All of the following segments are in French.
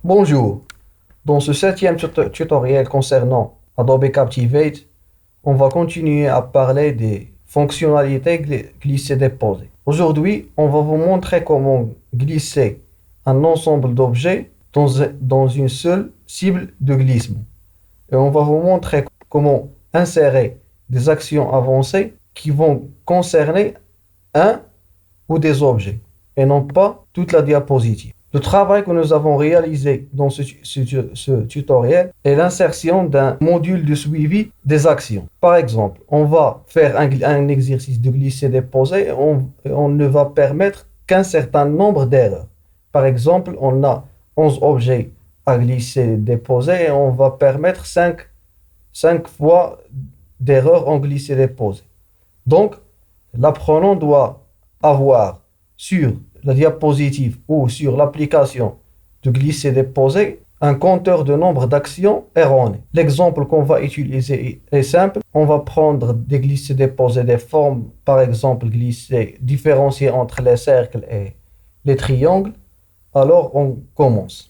Bonjour, dans ce septième tutoriel concernant Adobe Captivate, on va continuer à parler des fonctionnalités glisser-déposer. Aujourd'hui, on va vous montrer comment glisser un ensemble d'objets dans une seule cible de glissement. Et on va vous montrer comment insérer des actions avancées qui vont concerner un ou des objets et non pas toute la diapositive. Le travail que nous avons réalisé dans ce tutoriel est l'insertion d'un module de suivi des actions. Par exemple, on va faire un exercice de glisser-déposer et on ne va permettre qu'un certain nombre d'erreurs. Par exemple, on a 11 objets à glisser-déposer et on va permettre 5 fois d'erreurs en glisser-déposer. Donc, l'apprenant doit avoir sur la diapositive ou sur l'application de glisser-déposer un compteur de nombre d'actions erronées. L'exemple qu'on va utiliser est simple. On va prendre des glisser-déposer des formes, par exemple glisser, différencier entre les cercles et les triangles. Alors, on commence.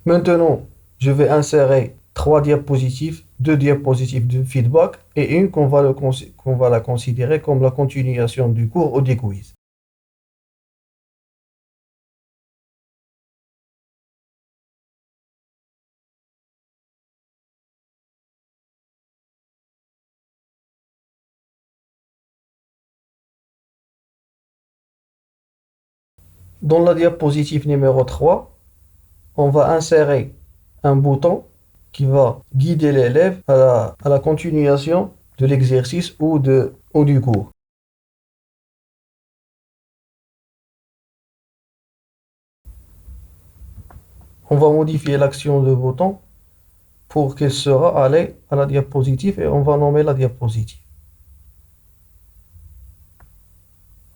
Maintenant, je vais insérer trois diapositives, deux diapositives de feedback et une qu'on va la considérer comme la continuation du cours ou des quiz. Dans la diapositive numéro 3, on va insérer un bouton qui va guider l'élève à la continuation de l'exercice ou du cours. On va modifier l'action de bouton pour qu'elle sera allée à la diapositive et on va nommer la diapositive.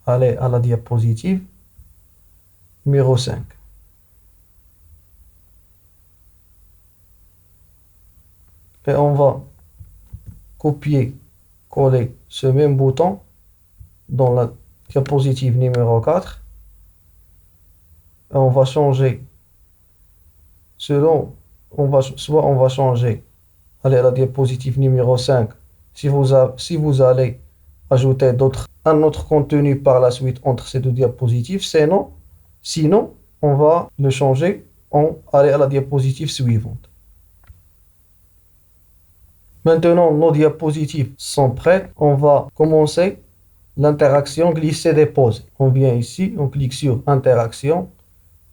Aller à la diapositive numéro 5. Et on va copier, coller ce même bouton dans la diapositive numéro 4. Et on va changer selon, soit on va changer, aller à la diapositive numéro 5 si vous allez ajouter un autre contenu par la suite entre ces deux diapositives. Sinon, on va le changer en aller à la diapositive suivante. Maintenant, nos diapositives sont prêtes. On va commencer l'interaction glisser-déposer. On vient ici, on clique sur interaction,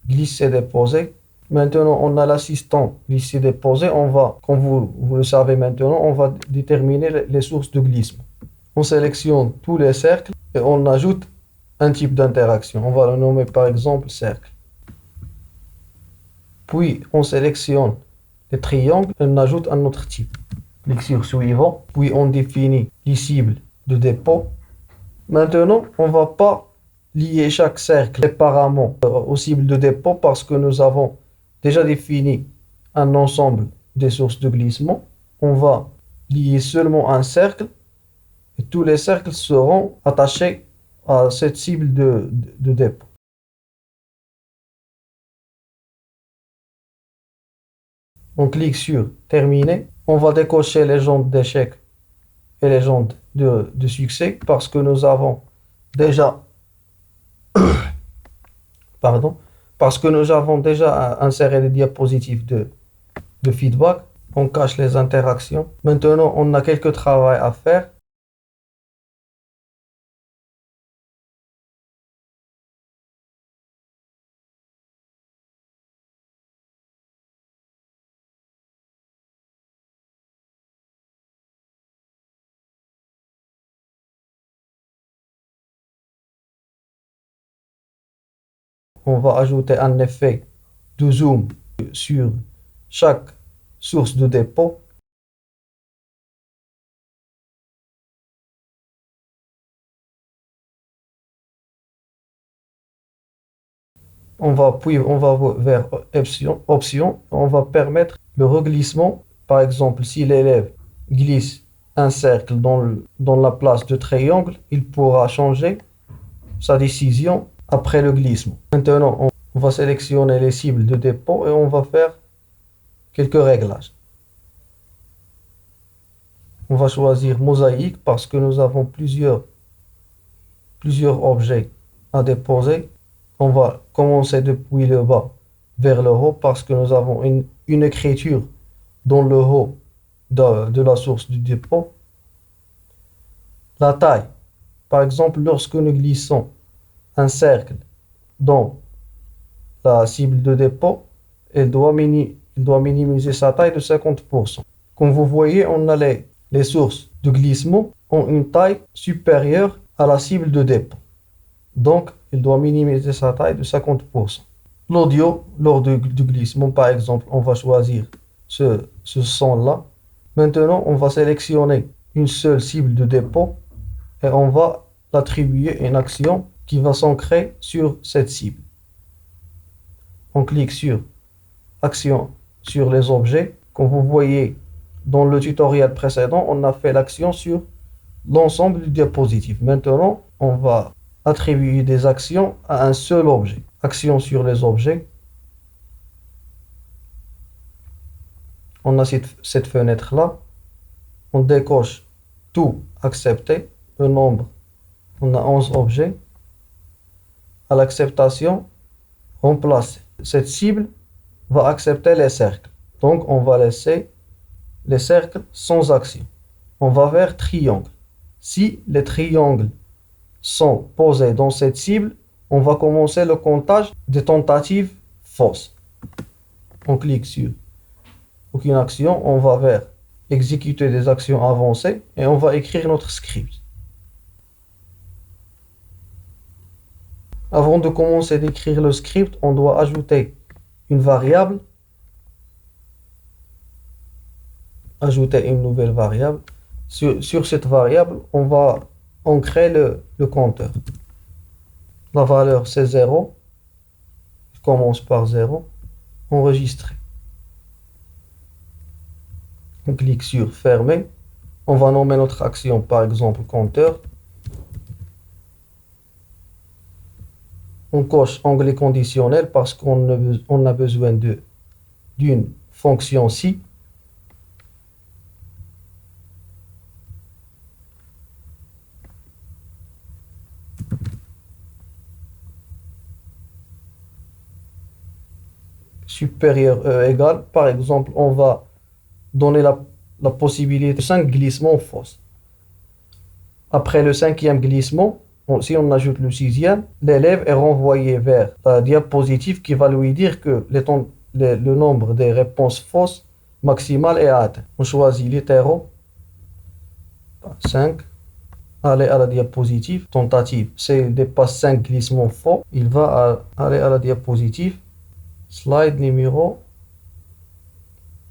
glisser-déposer. Maintenant, on a l'assistant glisser-déposer. On va, comme vous le savez maintenant, on va déterminer les sources de glissement. On sélectionne tous les cercles et on ajoute un type d'interaction. On va le nommer par exemple cercle. Puis, on sélectionne les triangles et on ajoute un autre type. Clique sur suivant. Puis, on définit les cibles de dépôt. Maintenant, on ne va pas lier chaque cercle séparément aux cibles de dépôt parce que nous avons déjà défini un ensemble des sources de glissement. On va lier seulement un cercle et tous les cercles seront attachés à cette cible de dépôt. On clique sur terminer. On va décocher les jantes d'échec et les jantes de succès parce que nous avons déjà, pardon, parce que nous avons déjà inséré des diapositives de feedback. On cache les interactions. Maintenant, on a quelques travail à faire. On va ajouter un effet de zoom sur chaque source de dépôt. On va vers option, on va permettre le reglissement. Par exemple, si l'élève glisse un cercle dans la place de triangle, il pourra changer sa décision après le glissement. Maintenant, on va sélectionner les cibles de dépôt et on va faire quelques réglages. On va choisir mosaïque parce que nous avons plusieurs objets à déposer. On va commencer depuis le bas vers le haut parce que nous avons une écriture dans le haut de la source du dépôt. La taille. Par exemple, lorsque nous glissons un cercle dans la cible de dépôt, il doit minimiser sa taille de 50%. Comme vous voyez, on a les sources de glissement ont une taille supérieure à la cible de dépôt. Donc, il doit minimiser sa taille de 50%. L'audio, lors du glissement, par exemple, on va choisir ce son-là. Maintenant, on va sélectionner une seule cible de dépôt et on va l'attribuer une action qui va s'ancrer sur cette cible. On clique sur Action sur les objets. Comme vous voyez dans le tutoriel précédent, on a fait l'action sur l'ensemble du diapositive. Maintenant, on va attribuer des actions à un seul objet. Action sur les objets. On a cette fenêtre-là. On décoche tout accepter. Le nombre, on a 11 objets. À l'acceptation, remplacer. Cette cible va accepter les cercles. Donc, on va laisser les cercles sans action. On va vers triangle. Si les triangles sont posés dans cette cible, on va commencer le comptage des tentatives fausses. On clique sur aucune action, on va vers exécuter des actions avancées et on va écrire notre script. Avant de commencer d'écrire le script, on doit ajouter une variable, ajouter une nouvelle variable. Sur cette variable, on va ancrer le compteur. La valeur c'est 0. Je commence par 0. Enregistrer. On clique sur fermer. On va nommer notre action par exemple compteur. On coche onglet conditionnel parce qu'on a besoin d'une fonction si. Supérieur égal. Par exemple, on va donner la possibilité de 5 glissements fausses. Après le 5e glissement, si on ajoute le 6e, l'élève est renvoyé vers la diapositive qui va lui dire que le nombre des réponses fausses maximales est atteint. On choisit l'hétéro, 5, aller à la diapositive, tentative. S'il dépasse 5 glissements faux, il va aller à la diapositive, slide numéro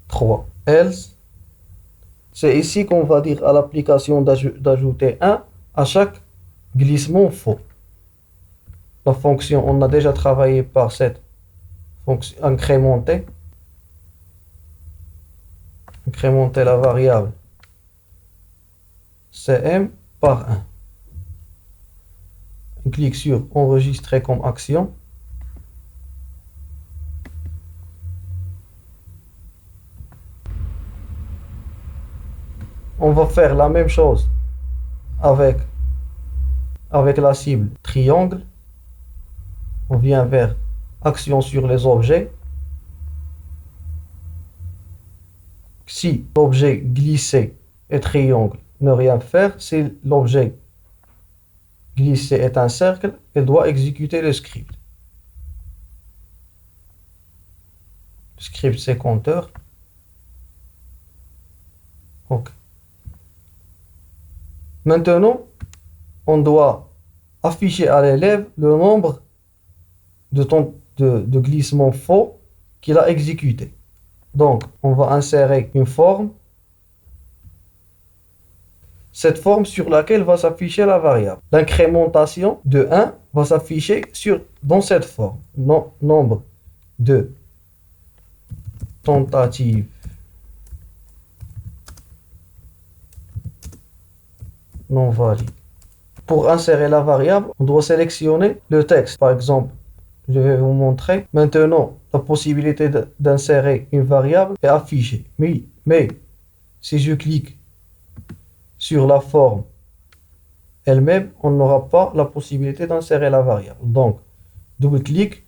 3. Else, c'est ici qu'on va dire à l'application d'ajouter 1 à chaque glissement faux. La fonction, on a déjà travaillé par cette fonction incrémenter. Incrémenter la variable cm par 1. On clique sur enregistrer comme action. On va faire la même chose avec la cible triangle. On vient vers action sur les objets. Si l'objet glissé est triangle, ne rien faire. Si l'objet glissé est un cercle, il doit exécuter le script. Le script c'est compteur. Ok. Maintenant, on doit afficher à l'élève le nombre de glissements faux qu'il a exécuté. Donc, on va insérer une forme. cette forme sur laquelle va s'afficher la variable. L'incrémentation de 1 va s'afficher dans cette forme. Nombre de tentatives non valides. Pour insérer la variable, on doit sélectionner le texte. Par exemple, je vais vous montrer. Maintenant, la possibilité d'insérer une variable est affichée. Mais si je clique sur la forme elle-même, on n'aura pas la possibilité d'insérer la variable. Donc, double-clic.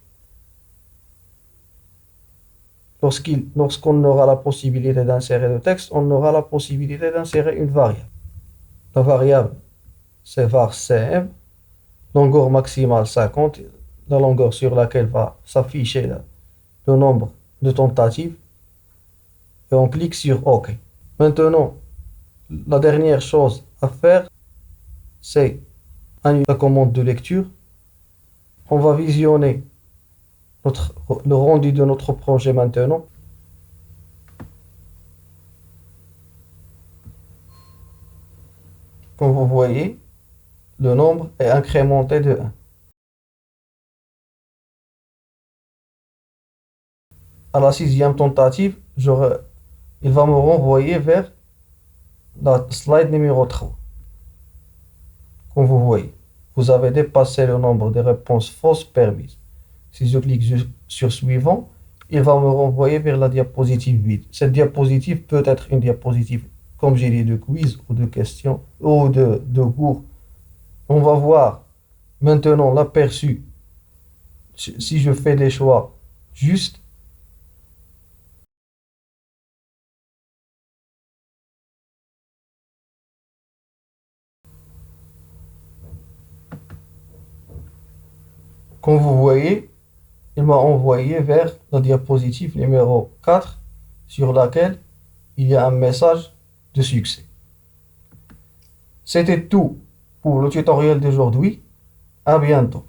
Lorsqu'on aura la possibilité d'insérer le texte, on aura la possibilité d'insérer une variable. La variable, c'est var_cm, longueur maximale 50, la longueur sur laquelle va s'afficher le nombre de tentatives, et on clique sur OK. Maintenant, la dernière chose à faire, c'est la commande de lecture. On va visionner le rendu de notre projet maintenant. Comme vous voyez, le nombre est incrémenté de 1. À la 6e tentative, il va me renvoyer vers la slide numéro 3. Comme vous voyez, vous avez dépassé le nombre de réponses fausses permises. Si je clique sur suivant, il va me renvoyer vers la diapositive vide. Cette diapositive peut être une diapositive, comme j'ai dit, de quiz ou de questions ou de cours. On va voir maintenant l'aperçu. Si je fais des choix justes, comme vous voyez, il m'a envoyé vers la diapositive numéro 4 sur laquelle il y a un message de succès. C'était tout pour le tutoriel d'aujourd'hui. À bientôt.